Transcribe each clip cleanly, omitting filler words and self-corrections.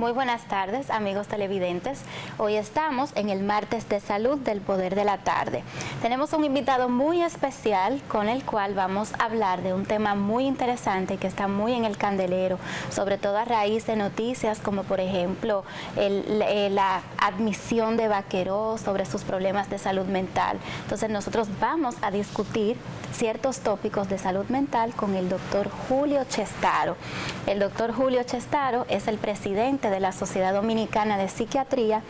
Muy buenas tardes, amigos televidentes. Hoy estamos en el martes de salud del Poder de la Tarde. Tenemos un invitado muy especial con el cual vamos a hablar de un tema muy interesante que está muy en el candelero, sobre todo a raíz de noticias como por ejemplo la admisión de Vaqueró sobre sus problemas de salud mental. Entonces nosotros vamos a discutir ciertos tópicos de salud mental con el doctor Julio Chestaro. El doctor Julio Chestaro es el presidente de la Sociedad Dominicana de Psiquiatría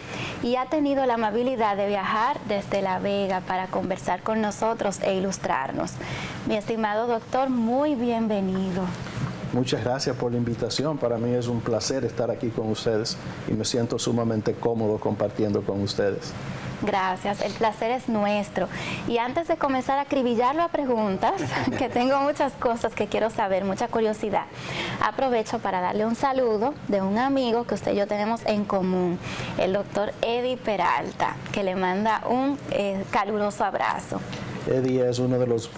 y ha tenido la amabilidad de viajar desde La Vega para conversar con nosotros e ilustrarnos. Mi estimado doctor, muy bienvenido. Muchas gracias por la invitación. Para mí es un placer estar aquí con ustedes y me siento sumamente cómodo compartiendo con ustedes. Gracias, el placer es nuestro. Y antes de comenzar a acribillarlo a preguntas, que tengo muchas cosas que quiero saber, mucha curiosidad, aprovecho para darle un saludo de un amigo que usted y yo tenemos en común, el doctor Eddie Peralta, que le manda un caluroso abrazo. Eddie es uno de los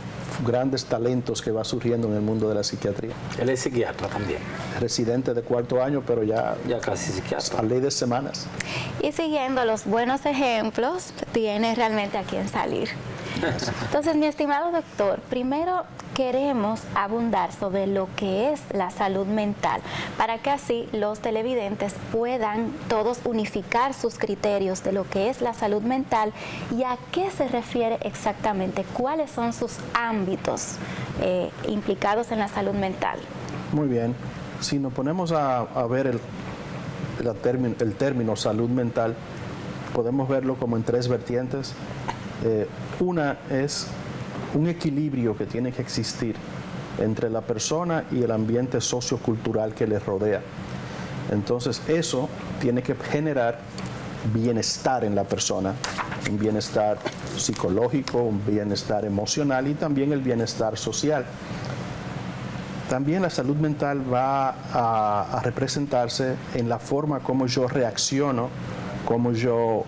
grandes talentos que va surgiendo en el mundo de la psiquiatría. Él es psiquiatra también. Residente de 4º año, pero ya casi psiquiatra. A ley de semanas. Y siguiendo los buenos ejemplos, tiene realmente a quién salir. Entonces, mi estimado doctor, primero queremos abundar sobre lo que es la salud mental, para que así los televidentes puedan todos unificar sus criterios de lo que es la salud mental y a qué se refiere exactamente, cuáles son sus ámbitos implicados en la salud mental. Muy bien. Si nos ponemos a ver el término salud mental, podemos verlo como en 3 vertientes. Una es un equilibrio que tiene que existir entre la persona y el ambiente sociocultural que les rodea. Entonces eso tiene que generar bienestar en la persona, un bienestar psicológico, un bienestar emocional y también el bienestar social. También la salud mental va a representarse en la forma como yo reacciono, como yo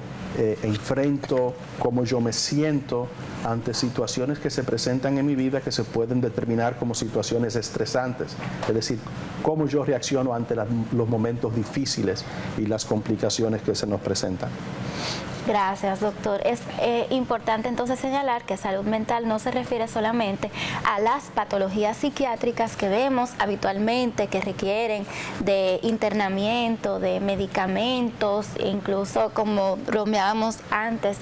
enfrento, cómo yo me siento ante situaciones que se presentan en mi vida que se pueden determinar como situaciones estresantes, es decir, cómo yo reacciono ante los momentos difíciles y las complicaciones que se nos presentan. Gracias, doctor. Es importante entonces señalar que salud mental no se refiere solamente a las patologías psiquiátricas que vemos habitualmente, que requieren de internamiento, de medicamentos, incluso como bromeábamos antes,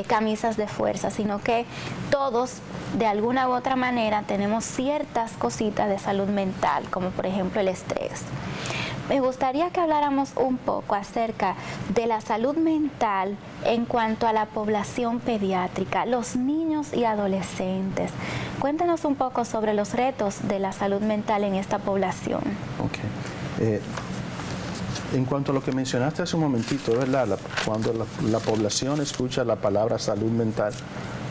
camisas de fuerza, sino que todos de alguna u otra manera tenemos ciertas cositas de salud mental, como por ejemplo el estrés. Me gustaría que habláramos un poco acerca de la salud mental en cuanto a la población pediátrica, los niños y adolescentes. Cuéntanos un poco sobre los retos de la salud mental en esta población. Okay. En cuanto a lo que mencionaste hace un momentito, ¿verdad? Cuando la población escucha la palabra salud mental,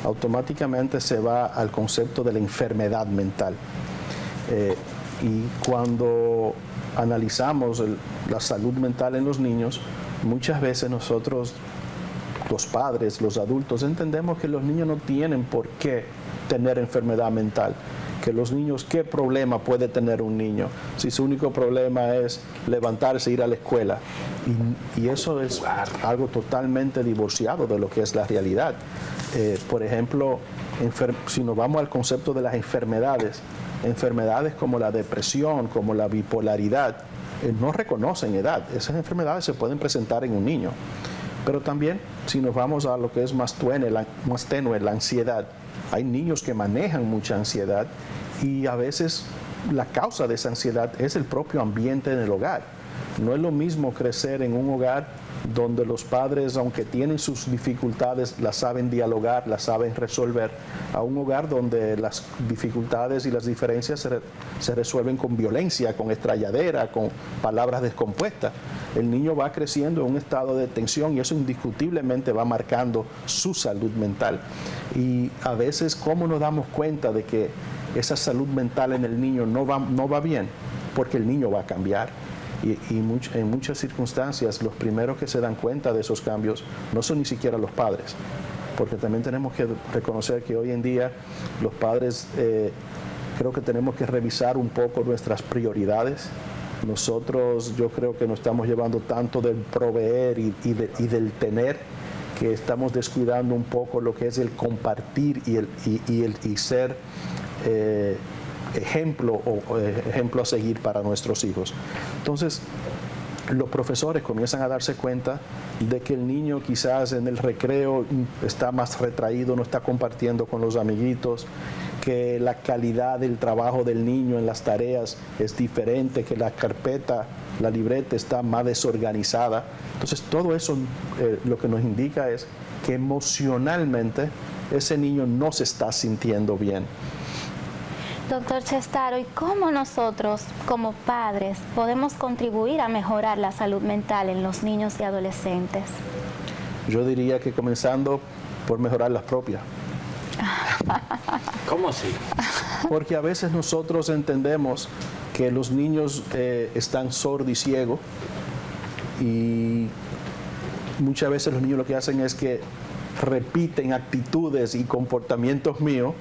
automáticamente se va al concepto de la enfermedad mental. Y cuando analizamos la salud mental en los niños, muchas veces nosotros, los padres, los adultos, entendemos que los niños no tienen por qué tener enfermedad mental, que los niños, ¿qué problema puede tener un niño? Si su único problema es levantarse e ir a la escuela. Y eso es algo totalmente divorciado de lo que es la realidad. Por ejemplo, si nos vamos al concepto de las enfermedades como la depresión, como la bipolaridad, no reconocen edad. Esas enfermedades se pueden presentar en un niño. Pero también, si nos vamos a lo que es más tenue, la ansiedad, hay niños que manejan mucha ansiedad y a veces la causa de esa ansiedad es el propio ambiente en el hogar. No es lo mismo crecer en un hogar donde los padres, aunque tienen sus dificultades, las saben dialogar, las saben resolver, a un hogar donde las dificultades y las diferencias se resuelven con violencia, con estralladera, con palabras descompuestas. El niño va creciendo en un estado de tensión y eso indiscutiblemente va marcando su salud mental. Y a veces, ¿cómo nos damos cuenta de que esa salud mental en el niño no va bien? Porque el niño va a cambiar. Y en muchas circunstancias los primeros que se dan cuenta de esos cambios no son ni siquiera los padres, porque también tenemos que reconocer que hoy en día los padres creo que tenemos que revisar un poco nuestras prioridades Nosotros yo creo que nos estamos llevando tanto del proveer y del tener, que estamos descuidando un poco lo que es el compartir y ser ejemplo a seguir para nuestros hijos. Entonces, los profesores comienzan a darse cuenta de que el niño quizás en el recreo está más retraído, no está compartiendo con los amiguitos, que la calidad del trabajo del niño en las tareas es diferente, que la carpeta, la libreta está más desorganizada. Entonces todo eso lo que nos indica es que emocionalmente ese niño no se está sintiendo bien. Doctor Chestaro, ¿y cómo nosotros, como padres, podemos contribuir a mejorar la salud mental en los niños y adolescentes? Yo diría que comenzando por mejorar las propias. ¿Cómo así? Porque a veces nosotros entendemos que los niños están sordos y ciegos, y muchas veces los niños lo que hacen es que repiten actitudes y comportamientos míos,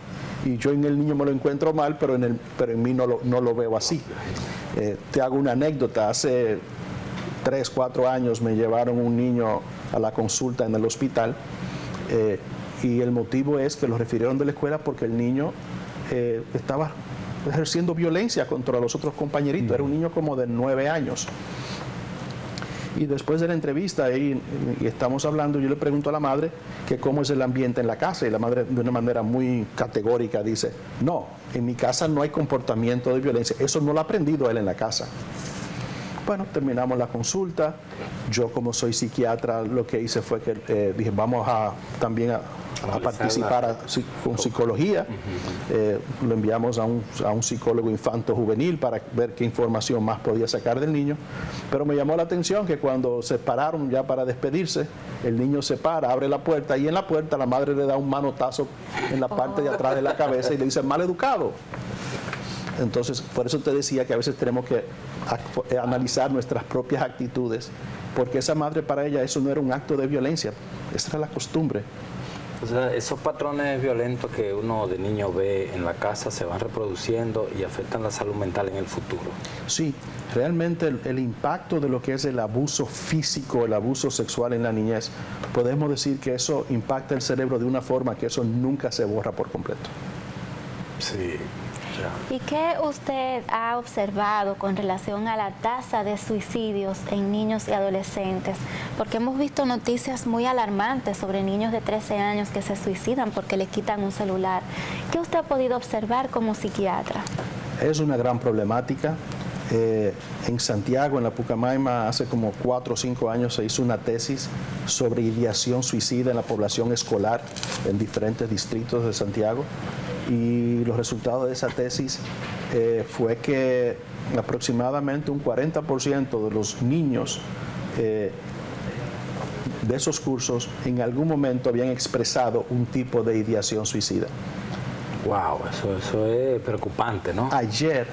y yo en el niño me lo encuentro mal, pero en mí no lo veo así. Te hago una anécdota. Hace 3, 4 años me llevaron un niño a la consulta en el hospital, y el motivo es que lo refirieron de la escuela porque el niño estaba ejerciendo violencia contra los otros compañeritos. Era un niño como de 9 años. Y después de la entrevista, y estamos hablando, yo le pregunto a la madre que cómo es el ambiente en la casa, y la madre de una manera muy categórica dice: no, en mi casa no hay comportamiento de violencia, eso no lo ha aprendido él en la casa. Bueno, terminamos la consulta. Yo, como soy psiquiatra, lo que hice fue que dije, vamos también a participar con psicología. Lo enviamos a un psicólogo infanto-juvenil para ver qué información más podía sacar del niño. Pero me llamó la atención que cuando se pararon ya para despedirse, el niño se para, abre la puerta, y en la puerta la madre le da un manotazo en la parte de atrás de la cabeza y le dice: mal educado. Entonces, por eso te decía que a veces tenemos que analizar nuestras propias actitudes, porque esa madre, para ella, eso no era un acto de violencia, esa era la costumbre. O sea, esos patrones violentos que uno de niño ve en la casa se van reproduciendo y afectan la salud mental en el futuro. Sí, realmente el impacto de lo que es el abuso físico, el abuso sexual en la niñez, podemos decir que eso impacta el cerebro de una forma que eso nunca se borra por completo. Sí. ¿Y qué usted ha observado con relación a la tasa de suicidios en niños y adolescentes? Porque hemos visto noticias muy alarmantes sobre niños de 13 años que se suicidan porque le quitan un celular. ¿Qué usted ha podido observar como psiquiatra? Es una gran problemática. En Santiago, en la Pucamaima, hace como 4 o 5 años se hizo una tesis sobre ideación suicida en la población escolar en diferentes distritos de Santiago. Y los resultados de esa tesis fue que aproximadamente un 40% de los niños de esos cursos en algún momento habían expresado un tipo de ideación suicida. Wow, eso es preocupante, ¿no? Ayer,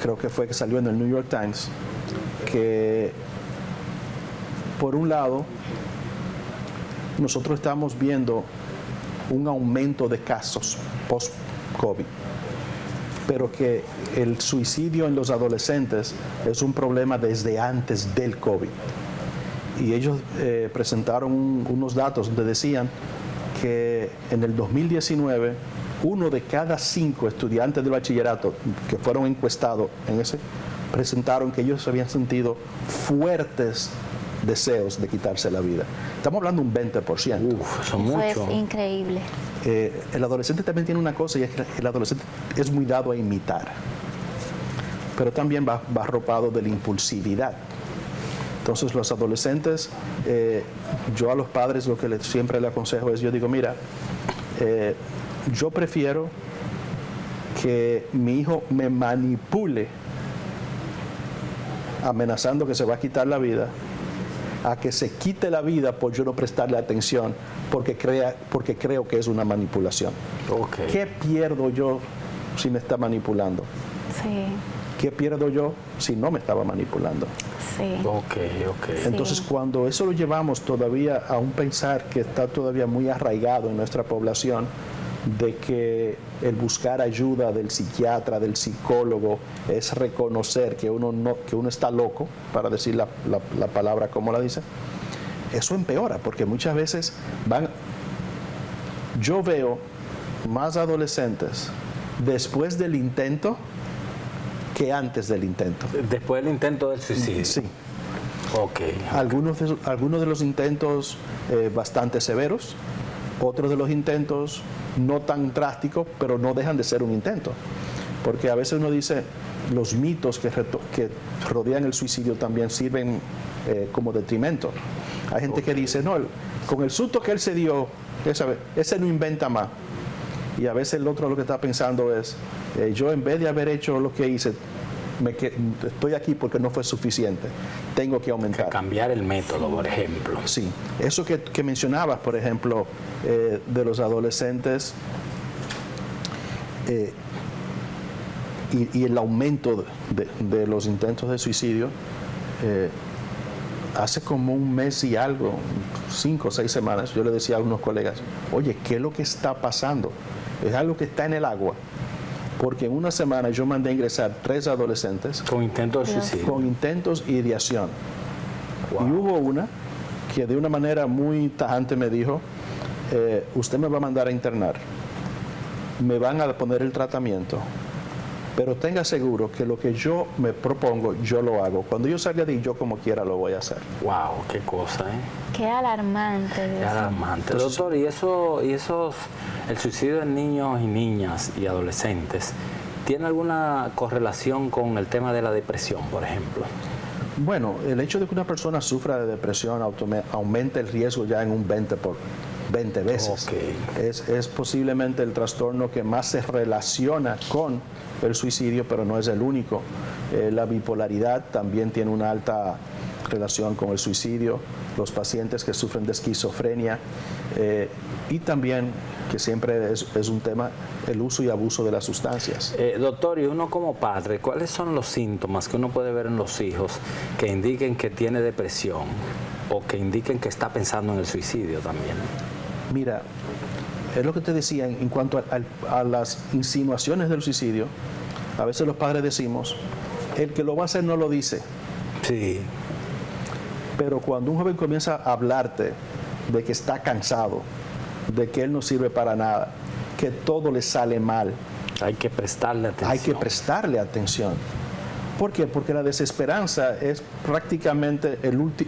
creo que fue que salió en el New York Times, que por un lado nosotros estamos viendo un aumento de casos post-COVID, pero que el suicidio en los adolescentes es un problema desde antes del COVID. Y ellos presentaron unos datos donde decían que en el 2019, 1 de cada 5 estudiantes de bachillerato que fueron encuestados presentaron que ellos habían sentido fuertes deseos de quitarse la vida. Estamos hablando de un 20%. Son muchos. Eso es increíble. El adolescente también tiene una cosa, y es que el adolescente es muy dado a imitar, pero también va arropado de la impulsividad. Entonces los adolescentes, yo a los padres lo que siempre le aconsejo es, yo digo, mira, yo prefiero que mi hijo me manipule amenazando que se va a quitar la vida, a que se quite la vida por yo no prestarle atención porque creo que es una manipulación. Okay. ¿Qué pierdo yo si me está manipulando? Sí. ¿Qué pierdo yo si no me estaba manipulando? Sí. Ok. Entonces, Sí. cuando eso lo llevamos todavía a un pensar que está todavía muy arraigado en nuestra población, de que el buscar ayuda del psiquiatra, del psicólogo, es reconocer que uno está loco, para decir la palabra como la dice, eso empeora, porque muchas veces yo veo más adolescentes después del intento que antes del intento. Después del intento del suicidio. Sí. Okay. Algunos de los intentos bastante severos, otros de los intentos no tan drásticos, pero no dejan de ser un intento. Porque a veces uno dice, los mitos que rodean el suicidio también sirven como detrimento. Hay gente que dice, no, con el susto que él se dio, ese no inventa más. Y a veces el otro lo que está pensando es, yo en vez de haber hecho lo que hice, estoy aquí porque no fue suficiente, tengo que aumentar. Que cambiar el método, por ejemplo. Sí, eso que mencionabas, por ejemplo, de los adolescentes y el aumento de los intentos de suicidio, hace como un mes y algo, 5 o 6 semanas, yo le decía a unos colegas, oye, ¿qué es lo que está pasando? Es algo que está en el agua. Porque en una semana yo mandé a ingresar 3 adolescentes con intentos de suicidio. Con intentos y ideación. Wow. Y hubo una que de una manera muy tajante me dijo, usted me va a mandar a internar, me van a poner el tratamiento, pero tenga seguro que lo que yo me propongo, yo lo hago. Cuando yo salga de ahí, yo como quiera lo voy a hacer. Wow, qué cosa, ¿eh? Qué alarmante. Qué alarmante. Entonces, doctor, el suicidio en niños y niñas y adolescentes, ¿tiene alguna correlación con el tema de la depresión, por ejemplo? Bueno, el hecho de que una persona sufra de depresión aumenta el riesgo ya en un 20 veces. Okay. Es posiblemente el trastorno que más se relaciona con el suicidio, pero no es el único. La bipolaridad también tiene una alta relación con el suicidio, los pacientes que sufren de esquizofrenia y también, que siempre es un tema, el uso y abuso de las sustancias. Doctor, y uno como padre, ¿cuáles son los síntomas que uno puede ver en los hijos que indiquen que tiene depresión o que indiquen que está pensando en el suicidio también? Mira, es lo que te decía en cuanto a las insinuaciones del suicidio. A veces los padres decimos, el que lo va a hacer no lo dice. Sí. Pero cuando un joven comienza a hablarte de que está cansado, de que él no sirve para nada, que todo le sale mal, hay que prestarle atención. Hay que prestarle atención. ¿Por qué? Porque la desesperanza es prácticamente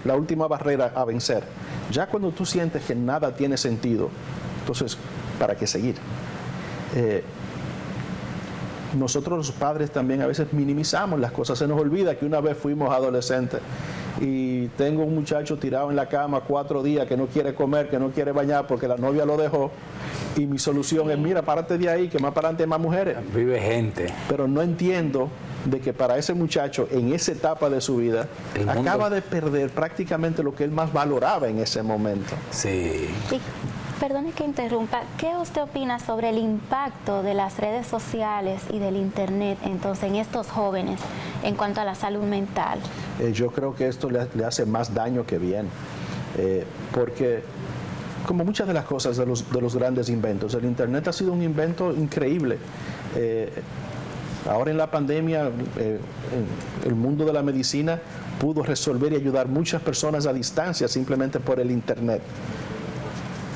la última barrera a vencer. Ya cuando tú sientes que nada tiene sentido, entonces, ¿para qué seguir? Nosotros los padres también a veces minimizamos las cosas. Se nos olvida que una vez fuimos adolescentes y tengo un muchacho tirado en la cama 4 días que no quiere comer, que no quiere bañar porque la novia lo dejó, y mi solución es, mira, párate de ahí, que más para adelante hay más mujeres. Vive gente. Pero no entiendo de que para ese muchacho, en esa etapa de su vida, acaba de perder prácticamente lo que él más valoraba en ese momento. Sí. Perdone que interrumpa, ¿qué usted opina sobre el impacto de las redes sociales y del internet entonces en estos jóvenes en cuanto a la salud mental? Yo creo que esto le hace más daño que bien, porque como muchas de las cosas de los grandes inventos, el internet ha sido un invento increíble. Ahora en la pandemia, el mundo de la medicina pudo resolver y ayudar muchas personas a distancia simplemente por el internet.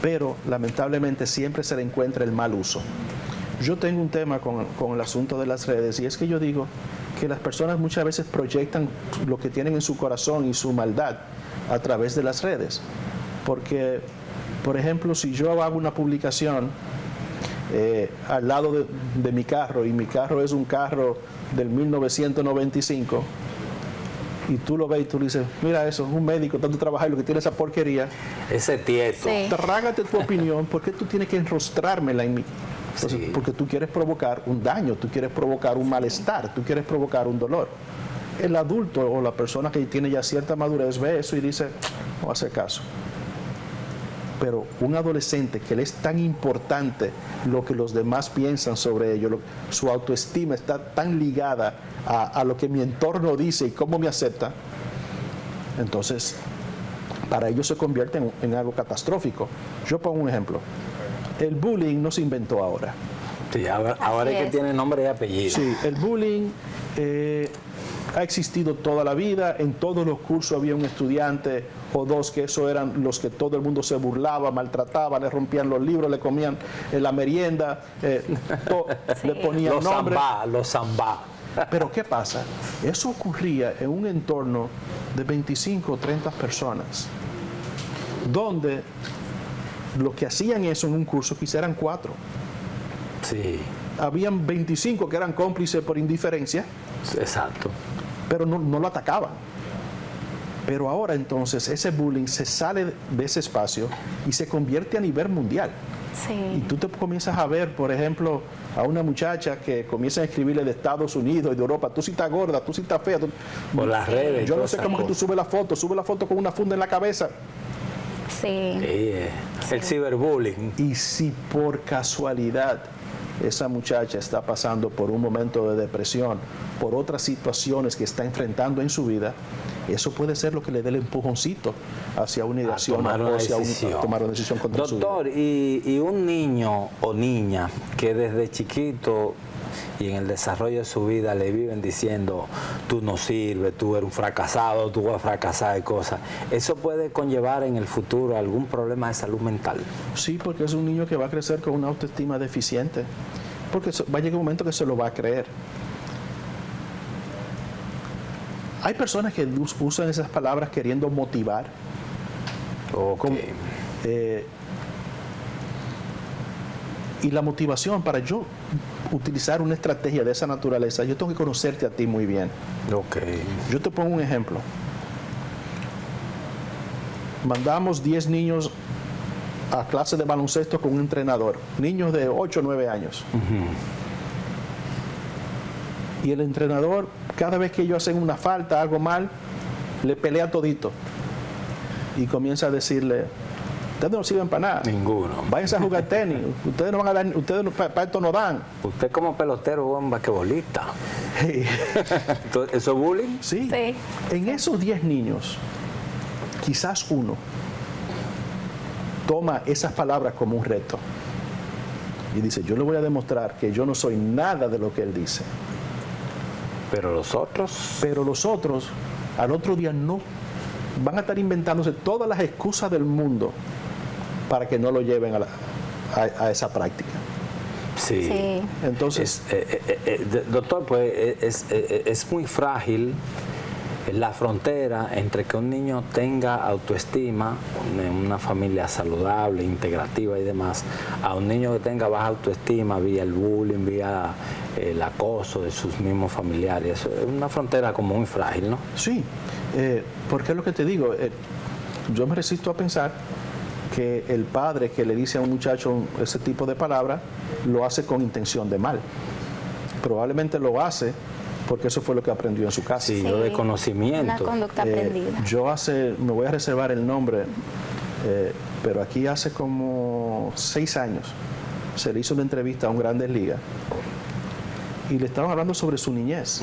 Pero lamentablemente siempre se le encuentra el mal uso. Yo tengo un tema con el asunto de las redes, y es que yo digo que las personas muchas veces proyectan lo que tienen en su corazón y su maldad a través de las redes. Porque, por ejemplo, si yo hago una publicación al lado de mi carro, y mi carro es un carro del 1995, y tú lo ves y tú dices, mira eso, un médico tanto trabajar y lo que tiene esa porquería. Ese tieto. Sí. Trágate tu opinión, ¿por qué tú tienes que enrostrármela en mí? Entonces, Sí. Porque tú quieres provocar un daño, tú quieres provocar un malestar, tú quieres provocar un dolor. El adulto o la persona que tiene ya cierta madurez ve eso y dice, no hace caso. Pero un adolescente que le es tan importante lo que los demás piensan sobre ello, su autoestima está tan ligada a lo que mi entorno dice y cómo me acepta, entonces para ellos se convierte en algo catastrófico. Yo pongo un ejemplo. el bullying no se inventó ahora. Sí, ahora es que tiene nombre y apellido. Sí, el bullying ha existido toda la vida. En todos los cursos había un estudiante o dos que eso eran los que todo el mundo se burlaba, maltrataba, le rompían los libros, le comían la merienda, le ponían nombre. Los zambá. Pero ¿qué pasa? Eso ocurría en un entorno de 25 o 30 personas, donde los que hacían eso en un curso quizá eran 4. Sí. Habían 25 que eran cómplices por indiferencia. Exacto. Pero no lo atacaban. Pero ahora entonces ese bullying se sale de ese espacio y se convierte a nivel mundial. Sí. Y tú te comienzas a ver, por ejemplo, a una muchacha que comienza a escribirle de Estados Unidos y de Europa, tú sí estás gorda, tú sí estás fea. Por las redes. Yo no sé cómo que tú subes la foto con una funda en la cabeza. Sí. El ciberbullying. Y si por casualidad esa muchacha está pasando por un momento de depresión, por otras situaciones que está enfrentando en su vida, eso puede ser lo que le dé el empujoncito hacia una ideación o hacia tomar una decisión contra su vida. Doctor, y un niño o niña que desde chiquito y en el desarrollo de su vida le viven diciendo tú no sirves, tú eres un fracasado, tú vas a fracasar y cosas, ¿eso puede conllevar en el futuro algún problema de salud mental? Sí, porque es un niño que va a crecer con una autoestima deficiente, porque va a llegar un momento que se lo va a creer. Hay personas que usan esas palabras queriendo motivar. Okay. Y la motivación, para yo utilizar una estrategia de esa naturaleza, yo tengo que conocerte a ti muy bien. Okay. Yo te pongo un ejemplo. Mandamos 10 niños a clase de baloncesto con un entrenador, niños de 8 o 9 años. Y el entrenador, cada vez que ellos hacen una falta, algo mal, le pelea todito. Y comienza a decirle, ustedes no sirven para nada. Ninguno. Váyanse a jugar tenis. Ustedes no van a dar, ustedes para esto no dan. Usted como pelotero o un basquetbolista. ¿Eso es bullying? Sí. Sí. En esos 10 niños, quizás uno toma esas palabras como un reto. Y dice, yo le voy a demostrar que yo no soy nada de lo que él dice. Pero los otros, al otro día no van a estar inventándose todas las excusas del mundo para que no lo lleven a esa práctica. Sí. Sí. Entonces, doctor, pues es muy frágil la frontera entre que un niño tenga autoestima, una familia saludable, integrativa y demás, a un niño que tenga baja autoestima vía el bullying, vía el acoso de sus mismos familiares. Es una frontera como muy frágil, ¿no? sí, porque es lo que te digo, yo me resisto a pensar que el padre que le dice a un muchacho ese tipo de palabras lo hace con intención de mal. Probablemente lo hace porque eso fue lo que aprendió en su casa. Sí, de conocimiento. Una conducta aprendida. Me voy a reservar el nombre, pero aquí hace como 6 años se le hizo una entrevista a un Grandes Ligas y le estaban hablando sobre su niñez.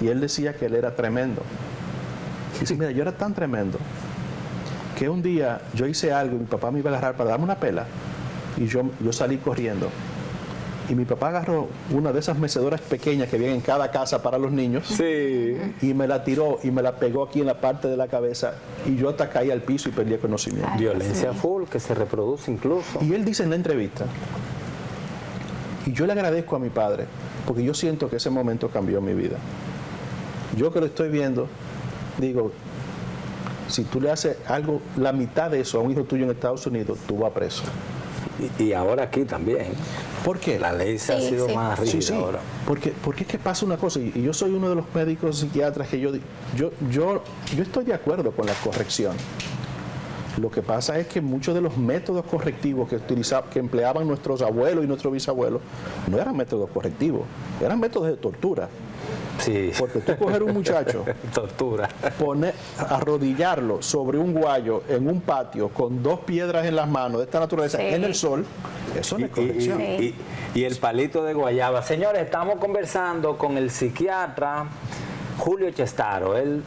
Y él decía que él era tremendo. Y dice, mira, yo era tan tremendo que un día yo hice algo y mi papá me iba a agarrar para darme una pela y yo salí corriendo. Y mi papá agarró una de esas mecedoras pequeñas que vienen en cada casa para los niños. Sí. Y me la tiró y me la pegó aquí en la parte de la cabeza. Y yo hasta caí al piso y perdí el conocimiento. Violencia full que se reproduce incluso. Y él dice en la entrevista, y yo le agradezco a mi padre, porque yo siento que ese momento cambió mi vida. Yo que lo estoy viendo, digo, si tú le haces algo, la mitad de eso a un hijo tuyo en Estados Unidos, tú vas preso. Y ahora aquí también. ¿Por qué? La ley se ha sido más rígida ahora. Porque es que pasa una cosa, y yo soy uno de los médicos psiquiatras que yo estoy de acuerdo con la corrección. Lo que pasa es que muchos de los métodos correctivos que empleaban nuestros abuelos y nuestros bisabuelos no eran métodos correctivos, eran métodos de tortura. Sí. Porque tú coger un muchacho, tortura, arrodillarlo sobre un guayo en un patio con 2 piedras en las manos de esta naturaleza en el sol, eso no es corrección. Y el palito de guayaba. Señores, estamos conversando con el psiquiatra Julio Chestaro. Él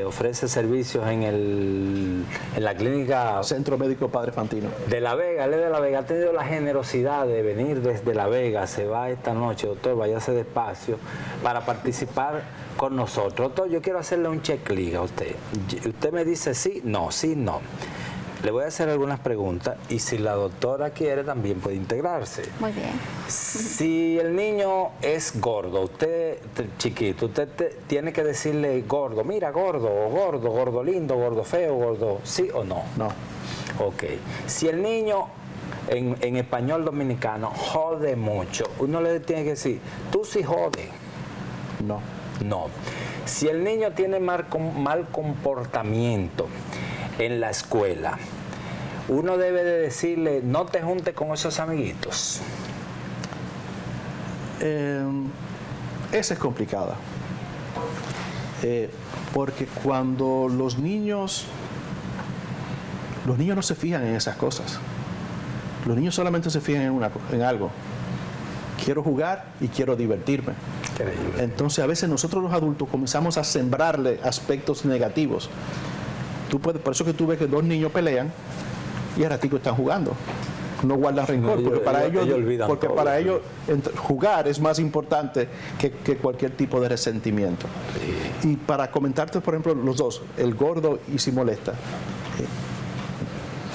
ofrece servicios en la clínica Centro Médico Padre Fantino. de La Vega. Él es de La Vega, ha tenido la generosidad de venir desde La Vega, se va esta noche, doctor, váyase despacio, para participar con nosotros. Doctor, yo quiero hacerle un checklist a usted. Usted me dice sí, no. Le voy a hacer algunas preguntas y si la doctora quiere también puede integrarse. Muy bien. Si el niño es gordo, usted chiquito, usted tiene que decirle gordo, mira gordo, o gordo lindo, gordo feo, gordo, ¿sí o no? No. Ok. Si el niño en español dominicano jode mucho, uno le tiene que decir, tú sí jode. No. No. Si el niño tiene mal comportamiento en la escuela, uno debe de decirle, no te juntes con esos amiguitos. Esa es complicada. Porque cuando los niños no se fijan en esas cosas. Los niños solamente se fijan en algo. Quiero jugar y quiero divertirme. Increíble. Entonces a veces nosotros los adultos comenzamos a sembrarle aspectos negativos. Por eso que tú ves que dos niños pelean y al ratico están jugando. No guardan rencor, porque para ellos jugar es más importante que cualquier tipo de resentimiento. Sí. Y para comentarte, por ejemplo, los dos, el gordo y si molesta,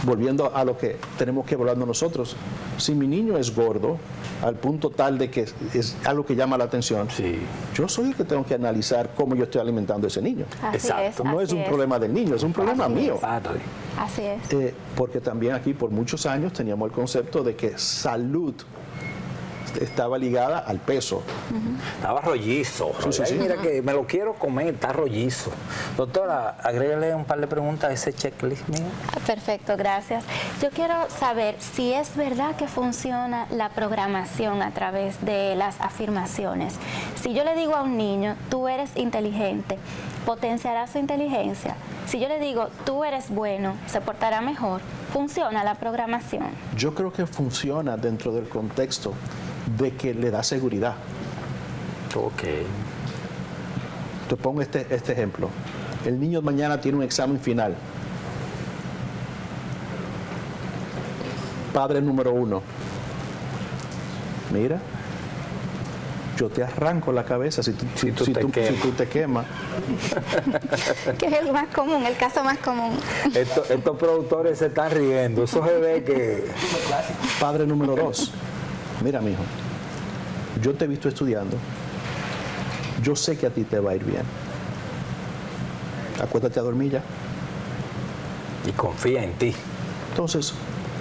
volviendo a lo que tenemos que evaluar nosotros, si mi niño es gordo, al punto tal de que es algo que llama la atención, sí, yo soy el que tengo que analizar cómo yo estoy alimentando a ese niño. Exacto. No es un problema del niño, es un problema mío. Así es. Porque también aquí por muchos años teníamos el concepto de que salud estaba ligada al peso. Estaba rollizo. Sí. Mira que me lo quiero comer, está rollizo. Doctora, agrégale un par de preguntas a ese checklist mío. Perfecto, gracias. Yo quiero saber si es verdad que funciona la programación a través de las afirmaciones. Si yo le digo a un niño, tú eres inteligente, potenciará su inteligencia. Si yo le digo, tú eres bueno, se portará mejor. ¿Funciona la programación? Yo creo que funciona dentro del contexto de que le da seguridad. Ok. Te pongo este ejemplo. El niño mañana tiene un examen final. Padre número 1. Mira, yo te arranco la cabeza si tú te quemas. Que es el más común, el caso más común. Estos productores se están riendo. Eso se ve que... Padre número 2. Mira, mijo, yo te he visto estudiando. Yo sé que a ti te va a ir bien. Acuéstate a dormir ya. Y confía en ti. Entonces,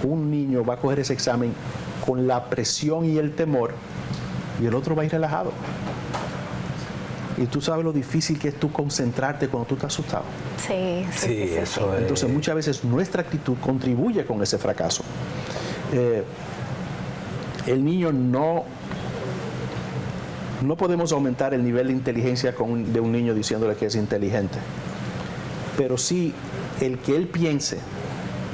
un niño va a coger ese examen con la presión y el temor, y el otro va a ir relajado. Y tú sabes lo difícil que es tú concentrarte cuando tú estás asustado. Sí, eso es. Entonces, muchas veces nuestra actitud contribuye con ese fracaso. El niño no podemos aumentar el nivel de inteligencia de un niño diciéndole que es inteligente, pero sí el que él piense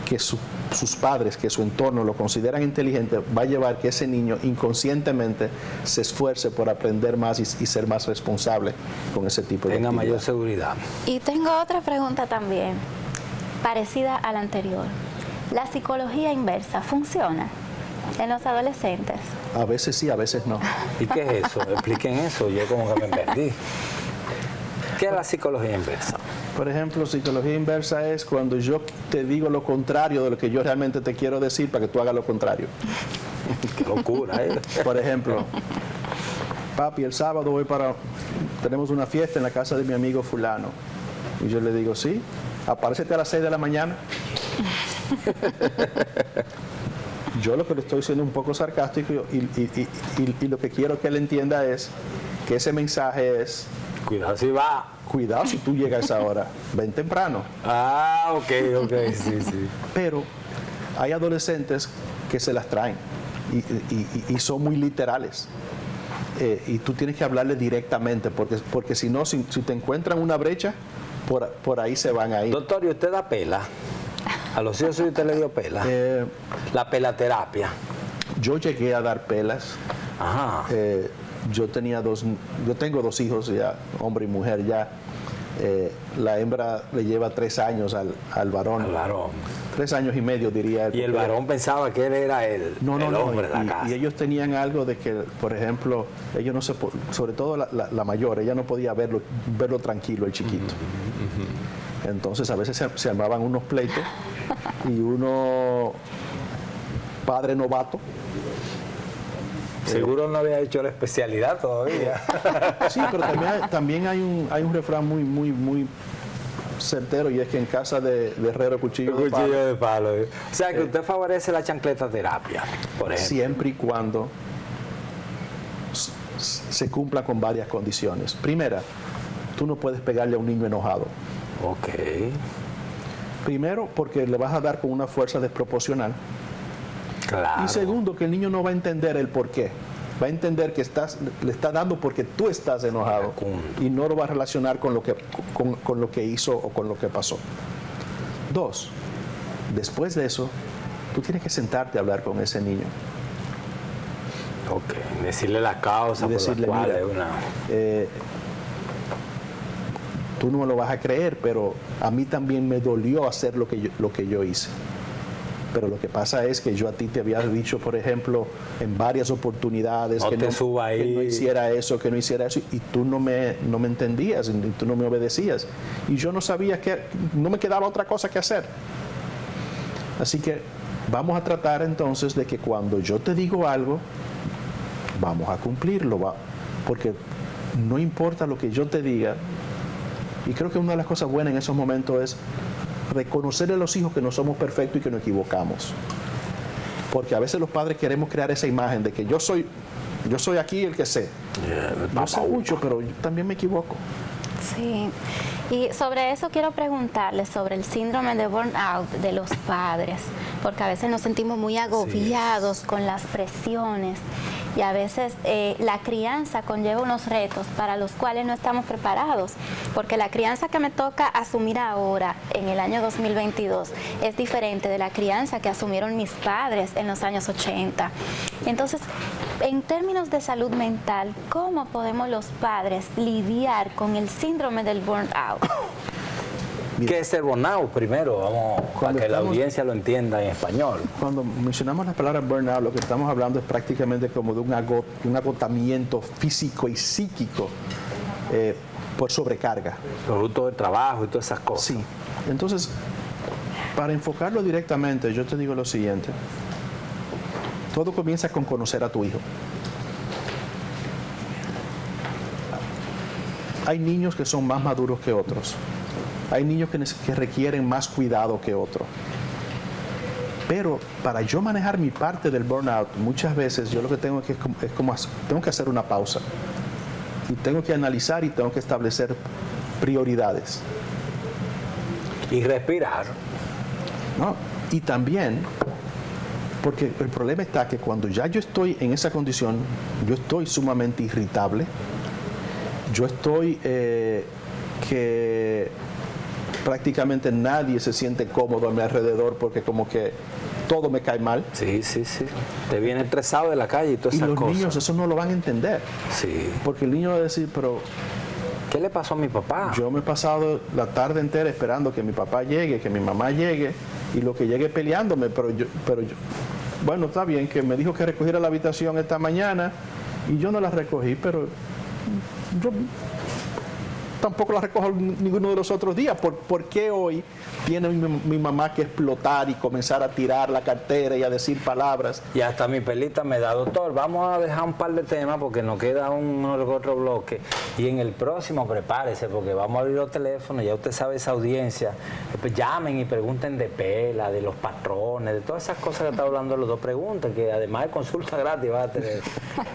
que sus padres, que su entorno lo consideran inteligente, va a llevar que ese niño inconscientemente se esfuerce por aprender más y ser más responsable con ese tipo de actividad. Tenga mayor seguridad. Y tengo otra pregunta también, parecida a la anterior. ¿La psicología inversa funciona en los adolescentes? A veces sí, a veces no. ¿Y qué es eso? Expliquen eso, yo como que me perdí. ¿Qué es la psicología inversa? Por ejemplo, psicología inversa es cuando yo te digo lo contrario de lo que yo realmente te quiero decir para que tú hagas lo contrario. Qué locura, ¿eh? Por ejemplo, papi, el sábado tenemos una fiesta en la casa de mi amigo fulano. Y yo le digo, sí, apárecete a las 6 de la mañana. Yo lo que le estoy siendo un poco sarcástico y lo que quiero que él entienda es que ese mensaje es: cuidado si va. Cuidado si tú llegas a esa hora, ven temprano. Ah, ok, sí. Pero hay adolescentes que se las traen y son muy literales. Y tú tienes que hablarle directamente, porque si no, si te encuentran una brecha, por ahí se van a ir. Doctor, ¿y usted da pela? ¿A los hijos usted le dio pela? La pelaterapia. Yo llegué a dar pelas. Ajá. Yo tengo dos hijos ya, hombre y mujer ya. la hembra le lleva 3 años al varón. Al varón. 3 años y medio, diría él. Y el varón pensaba que él era el hombre de la y, casa. Y ellos tenían algo de que, por ejemplo, ellos no se, sobre todo la mayor, ella no podía verlo tranquilo, el chiquito. Entonces a veces se armaban unos pleitos y uno, padre novato. Seguro no había hecho la especialidad todavía. Sí, pero también hay un refrán muy certero, y es que en casa de herrero cuchillo de palo. O sea que usted favorece la chancleta terapia, por ejemplo. Siempre y cuando se cumpla con varias condiciones. Primera, tú no puedes pegarle a un niño enojado. Ok. Primero, porque le vas a dar con una fuerza desproporcional. Claro. Y segundo, que el niño no va a entender el por qué. Va a entender que le está dando porque tú estás enojado y no lo va a relacionar con lo que hizo o con lo que pasó. 2, después de eso, tú tienes que sentarte a hablar con ese niño. Ok, decirle la causa por la cual mira, es una... tú no me lo vas a creer, pero a mí también me dolió hacer lo que yo hice. Pero lo que pasa es que yo a ti te había dicho, por ejemplo, en varias oportunidades que no hiciera eso, y tú no me entendías, y tú no me obedecías. Y yo no sabía no me quedaba otra cosa que hacer. Así que vamos a tratar entonces de que cuando yo te digo algo, vamos a cumplirlo, porque no importa lo que yo te diga. Y creo que una de las cosas buenas en esos momentos es reconocerle a los hijos que no somos perfectos y que nos equivocamos. Porque a veces los padres queremos crear esa imagen de que yo soy aquí el que sé. Yo sé mucho, pero yo también me equivoco. Sí. Y sobre eso quiero preguntarles sobre el síndrome de burnout de los padres, porque a veces nos sentimos muy agobiados con las presiones. Y a veces la crianza conlleva unos retos para los cuales no estamos preparados, porque la crianza que me toca asumir ahora, en el año 2022, es diferente de la crianza que asumieron mis padres en los años 80. Entonces, en términos de salud mental, ¿cómo podemos los padres lidiar con el síndrome del burnout? ¿Qué es el burnout primero? Vamos, para que la audiencia lo entienda en español. Cuando mencionamos la palabra burnout, lo que estamos hablando es prácticamente como de un agotamiento físico y psíquico por sobrecarga. Producto del trabajo y todas esas cosas. Sí. Entonces, para enfocarlo directamente, yo te digo lo siguiente. Todo comienza con conocer a tu hijo. Hay niños que son más maduros que otros. Hay niños que requieren más cuidado que otros. Pero para yo manejar mi parte del burnout, muchas veces yo lo que tengo tengo que hacer una pausa. Y tengo que analizar y tengo que establecer prioridades. Y respirar. ¿No? Y también, porque el problema está que cuando ya yo estoy en esa condición, yo estoy sumamente irritable. Yo estoy que prácticamente nadie se siente cómodo a mi alrededor porque como que todo me cae mal. Sí. Te viene estresado de la calle y todas esas cosas. Y los niños eso no lo van a entender. Sí. Porque el niño va a decir, pero... ¿qué le pasó a mi papá? Yo me he pasado la tarde entera esperando que mi papá llegue, que mi mamá llegue, y lo que llegue peleándome, pero yo bueno, está bien, que me dijo que recogiera la habitación esta mañana, y yo no la recogí, pero yo tampoco la recojo ninguno de los otros días. ¿Por qué hoy tiene mi mamá que explotar y comenzar a tirar la cartera y a decir palabras? Y hasta mi pelita me da, doctor, vamos a dejar un par de temas porque nos queda otro bloque. Y en el próximo prepárese porque vamos a abrir los teléfonos, ya usted sabe esa audiencia. Después llamen y pregunten de pela, de los patrones, de todas esas cosas que está hablando los dos. Preguntas, que además de consulta gratis va a tener.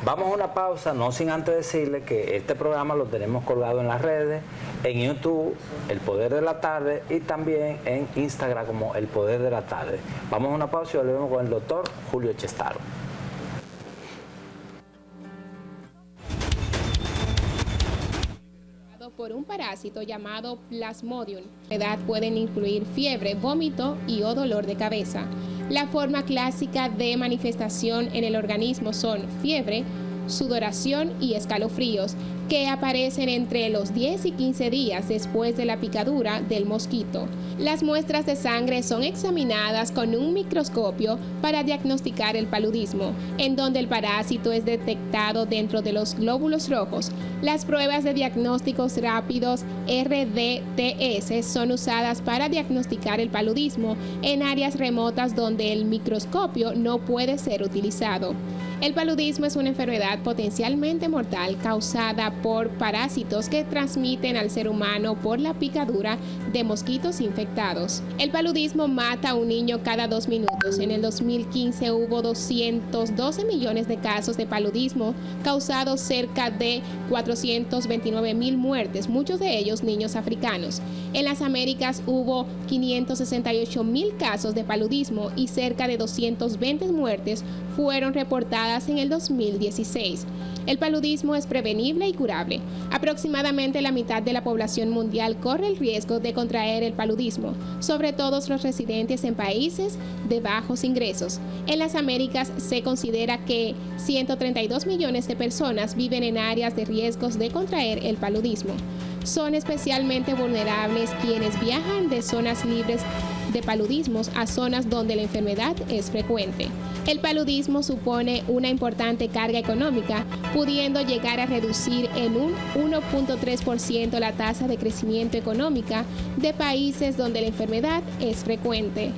Vamos a una pausa, no sin antes decirle que este programa lo tenemos colgado en las redes, en YouTube, El Poder de la Tarde, y también en Instagram como El Poder de la Tarde. Vamos a una pausa y volvemos con el doctor Julio Chestaro. Por un parásito llamado Plasmodium. La edad pueden incluir fiebre, vómito y o dolor de cabeza. La forma clásica de manifestación en el organismo son fiebre, sudoración y escalofríos, que aparecen entre los 10 y 15 días después de la picadura del mosquito. Las muestras de sangre son examinadas con un microscopio para diagnosticar el paludismo, en donde el parásito es detectado dentro de los glóbulos rojos. Las pruebas de diagnósticos rápidos RDTS son usadas para diagnosticar el paludismo en áreas remotas donde el microscopio no puede ser utilizado. El paludismo es una enfermedad potencialmente mortal causada por parásitos que transmiten al ser humano por la picadura de mosquitos infectados. El paludismo mata a un niño cada 2 minutos. En el 2015 hubo 212 millones de casos de paludismo, causados cerca de 429,000 muertes, muchos de ellos niños africanos. En las Américas hubo 568,000 casos de paludismo y cerca de 220 muertes fueron reportadas en el 2016. El paludismo es prevenible y curable. Aproximadamente la mitad de la población mundial corre el riesgo de contraer el paludismo, sobre todo los residentes en países de bajos ingresos. En las Américas se considera que 132 millones de personas viven en áreas de riesgos de contraer el paludismo. Son especialmente vulnerables quienes viajan de zonas libres de paludismos a zonas donde la enfermedad es frecuente. El paludismo supone una importante carga económica, pudiendo llegar a reducir en un 1.3% la tasa de crecimiento económica de países donde la enfermedad es frecuente.